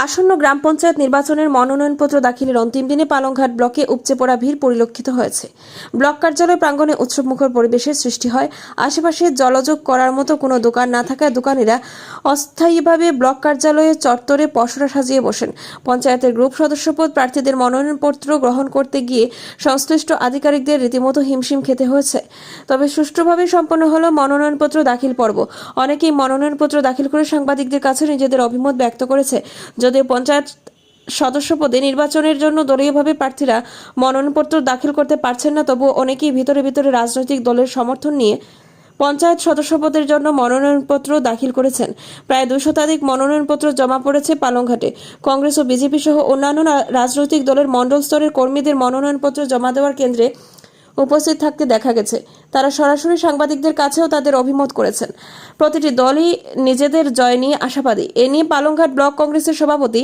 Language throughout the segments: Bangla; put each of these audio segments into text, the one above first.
আসন্ন গ্রাম পঞ্চায়েত নির্বাচনের মনোনয়নপত্র দাখিলের অন্তিম দিনে পালংঘাট ব্লকে উপচে পড়া ভিড় পরিলক্ষিত হয়েছে। ব্লক কার্যালয় প্রাঙ্গণে উৎসবমুখর পরিবেশের সৃষ্টি হয়। আশেপাশে জলযোগ করার মতো কোনো দোকান না থাকায় দোকানিরা অস্থায়ীভাবে ব্লক কার্যালয়ের চত্বরে পসরা সাজিয়ে বসেন। পঞ্চায়েতের গ্রুপ সদস্যপদ প্রার্থীদের মনোনয়নপত্র গ্রহণ করতে গিয়ে সংশ্লিষ্ট আধিকারিকদের রীতিমতো হিমশিম খেতে হয়েছে। তবে সুষ্ঠুভাবে সম্পন্ন হলো মনোনয়নপত্র দাখিল পর্ব। অনেকেই মনোনয়নপত্র দাখিল করে সাংবাদিকদের কাছে নিজেদের অভিমত ব্যক্ত করেছে। যদিও পঞ্চায়েত সদস্য পদে নির্বাচনের জন্য দলীয়ভাবে প্রার্থীরা মনোনয়নপত্র দাখিল করতে পারছেন না, তবুও অনেকেই ভিতরে ভিতরে রাজনৈতিক দলের সমর্থন নিয়ে পঞ্চায়েত সদস্য পদের জন্য মনোনয়নপত্র দাখিল করেছেন। প্রায় 200 শতাধিক মনোনয়নপত্র জমা পড়েছে পালংঘাটে। কংগ্রেস ও বিজেপি সহ অন্যান্য রাজনৈতিক দলের মণ্ডল স্তরের কর্মীদের মনোনয়নপত্র জমা দেওয়ার কেন্দ্রে উপস্থিত থাকতে দেখা গেছে। তারা সরাসরি সাংবাদিকদের কাছেও তাদের অভিমত করেছেন। প্রতিটি দলই নিজেদের জয় নিয়ে আশাবাদী। এ নিয়ে পালংঘাট ব্লক কংগ্রেসের সভাপতি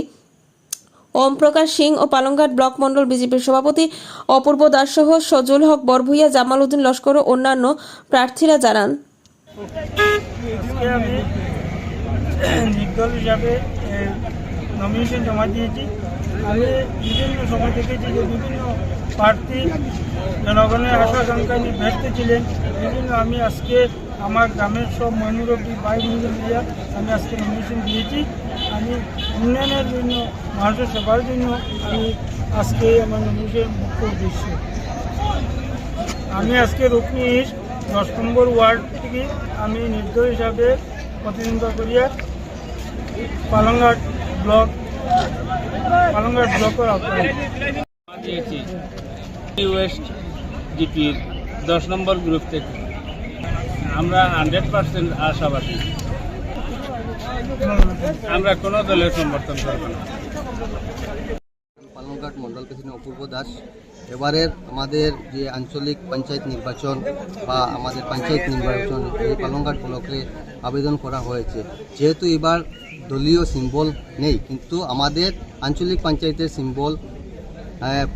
ওম প্রকাশ সিং ও পালংঘাট ব্লক মণ্ডল বিজেপির সভাপতি অপূর্ব দাস সহ সজল হক বরভুইয়া, জামাল উদ্দিন লস্কর ও অন্যান্য প্রার্থীরা জানান, নির্দল হিসাবে নমিনেশন জমা দিয়েছি। আমি বিভিন্ন সময় দেখেছি যে বিভিন্ন প্রার্থী জনগণের আশা আকাঙ্ক্ষা নিয়ে ব্যস্ত ছিলেন। আমি আজকে আমার গ্রামের সব মনুরব্বী ভাই বোনদের নিয়ে আমি আজকে নমিনেশন দিয়েছি। আমি উন্নয়নের জন্য, মানুষের সেবার জন্য আমি আজকে আমার নমিনেশন মুখ্য উদ্দেশ্য। আমি আজকে রুকনি ইস্ট 10 নম্বর ওয়ার্ড থেকে আমি নির্দল হিসাবে প্রতিদ্বন্দ্বিতা করিয়া পালংঘাট ব্লকের আওতায় দিয়েছি ওয়েস্ট জিপির 10 নম্বর গ্রুপ থেকে। আমরা 100% আশাবাদী, আমরা কোনো দলের সমর্থন করব না। পালংঘাট মন্ডল প্রেসিডেন্ট অপূর্ব দাস। এবারের আমাদের যে আঞ্চলিক পঞ্চায়েত নির্বাচন বা আমাদের পঞ্চায়েত নির্বাচন এই পালংঘাট ব্লকে আবেদন করা হয়েছে। যেহেতু এবার দলীয় সিম্বল নেই, কিন্তু আমাদের আঞ্চলিক পঞ্চায়েতের সিম্বল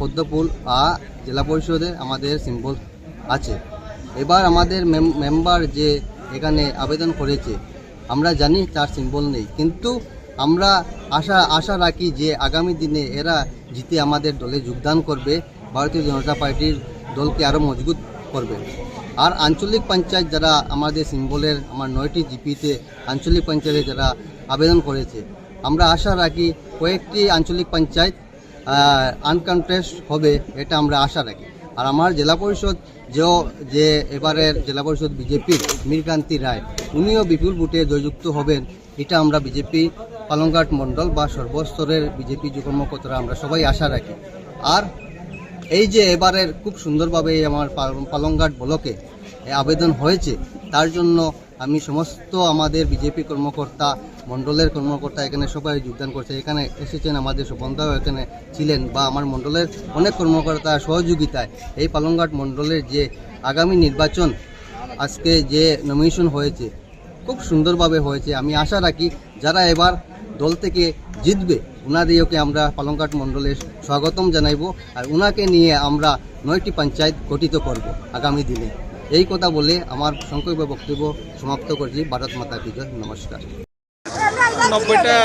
পদ্মফুল আর জেলা পরিষদে আমাদের সিম্বল আছে। এবার আমাদের মেম্বার যে এখানে আবেদন করেছে, আমরা জানি তার সিম্বল নেই, কিন্তু আমরা আশা রাখি যে আগামী দিনে এরা জিতে আমাদের দলে যোগদান করবে, ভারতীয় জনতা পার্টির দলকে আরও মজবুত করবে। আর আঞ্চলিক পঞ্চায়েত যারা আমাদের সিম্বলের আমার 9টি জিপিতে আঞ্চলিক পঞ্চায়েতে যারা আবেদন করেছে, আমরা আশা রাখি কয়েকটি আঞ্চলিক পঞ্চায়েত আনকন্টেস্ট হবে, এটা আমরা আশা রাখি। আর আমার জেলা পরিষদ যে এবারের জেলা পরিষদ বিজেপির মীরকান্তি রায়, উনিও বিপুল ভোটে জয়যুক্ত হবেন, এটা আমরা বিজেপি পালংঘাট মণ্ডল বা সর্বস্তরের বিজেপি কর্মকর্তারা আমরা সবাই আশা রাখি। আর এই যে এবারের খুব সুন্দরভাবে আমার পালংঘাট ব্লকে আবেদন হয়েছে, তার জন্য আমি সমস্ত আমাদের বিজেপি কর্মকর্তা, মণ্ডলের কর্মকর্তা এখানে সবাই যোগদান করছে। এখানে এসেছেন আমাদের সুবন্ধাও এখানে ছিলেন, বা আমার মণ্ডলের অনেক কর্মকর্তা সহযোগিতায় এই পালংঘাট মণ্ডলের যে আগামী নির্বাচন আজকে যে নমিনেশন হয়েছে খুব সুন্দরভাবে হয়েছে। আমি আশা রাখি যারা এবার দল থেকে জিতবে উনাদেরকে আমরা পালংঘাট মণ্ডলের স্বাগতম জানাইব, আর উনাকে নিয়ে আমরা 9টি পঞ্চায়েত গঠিত করব আগামী দিনে। এই কথা বলে আমার সংক্ষেপ বক্তব্য সমাপ্ত করছি। ভারত মাতা কি জয়। নমস্কার। 90টা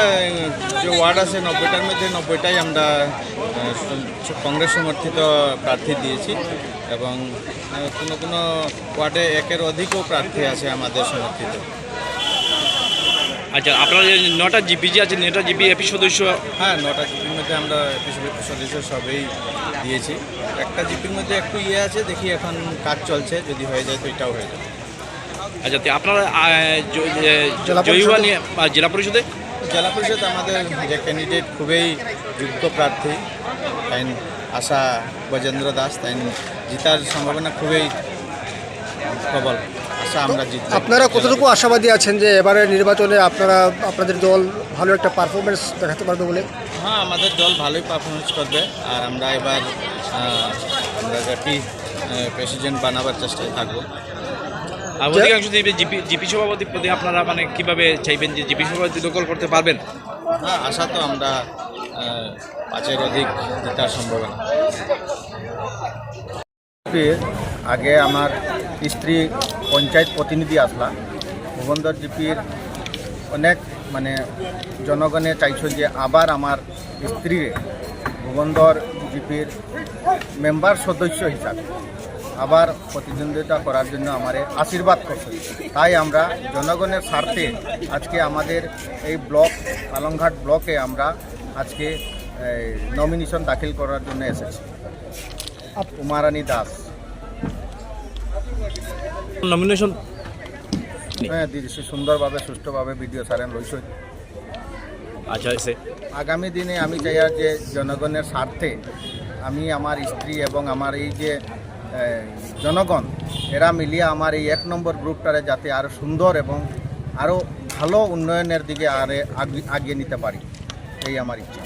যে ওয়ার্ড আছে, 90টার মধ্যে 90টাই আমরা কংগ্রেস সমর্থিত প্রার্থী দিয়েছি, এবং কোনো কোনো ওয়ার্ডে 1-এর অধিকও প্রার্থী আছে আমাদের সমর্থিত। আচ্ছা, আপনার যে 9টা জিপি যে আছে, 9টা জিপি এপি সদস্য? হ্যাঁ, 9টা জিপির মধ্যে আমরা এপি সদস্য সবই দিয়েছি। একটা জিপির মধ্যে একটু আছে, দেখি এখন কাজ চলছে, যদি হয়ে যায় তো এটাও হয়ে যাবে। আচ্ছা, আপনারা জয়ুয়া নিয়ে জেলা পরিষদে? জেলা পরিষদ আমাদের যে ক্যান্ডিডেট খুবই যোগ্য প্রার্থী, তাই আশা গজেন্দ্র দাস, তাই জিতার সম্ভাবনা খুবই প্রবল। আশা আমরা জিতব। আপনারা কতটুকু আশাবাদী আছেন যে এবারের নির্বাচনে আপনাদের দল ভালো একটা পারফরমেন্স দেখাতে পারবে বলে? হ্যাঁ, আমাদের দল ভালোই পারফরমেন্স করবে, আর আমরা এবার আমরা প্রেসিডেন্ট বানাবার চেষ্টায় থাকবো। আর অধিকাংশ জিপি সভাপতি পদে আপনারা মানে কীভাবে চাইবেন যে জিপি সভাপতি দখল করতে পারবেন? হ্যাঁ, আশা তো আমরা 5-এর অধিক জেতার সম্ভাবনা। আগে আমার স্ত্রী পঞ্চায়েত প্রতিনিধি আসলা, ভুবনদর জিপির অনেক মানে জনগণে চাইছো যে আবার আমার স্ত্রীরে ভুবনধর জিপির মেম্বার সদস্য হিসাবে আবার প্রতিদ্বন্দ্বিতা করার জন্য আমারে আশীর্বাদ করছে। তাই আমরা জনগণের স্বার্থে আজকে আমাদের এই ব্লক পালংঘাট ব্লকে আমরা আজকে নমিনেশন দাখিল করার জন্য এসেছি। উমারানী দাস। নমিনেশন হ্যাঁ দিয়েছি সুন্দরভাবে সুষ্ঠুভাবে বিডিও সারেন লইছে। আচ্ছা এসে আগামী দিনে আমি চাই আর যে জনগণের স্বার্থে আমি আমার স্ত্রী এবং আমার এই যে জনগণ এরা মিলিয়ে আমার এই 1 নম্বর গ্রুপটারে যাতে আরও সুন্দর এবং আরও ভালো উন্নয়নের দিকে আগিয়ে নিতে পারি, এই আমার ইচ্ছা।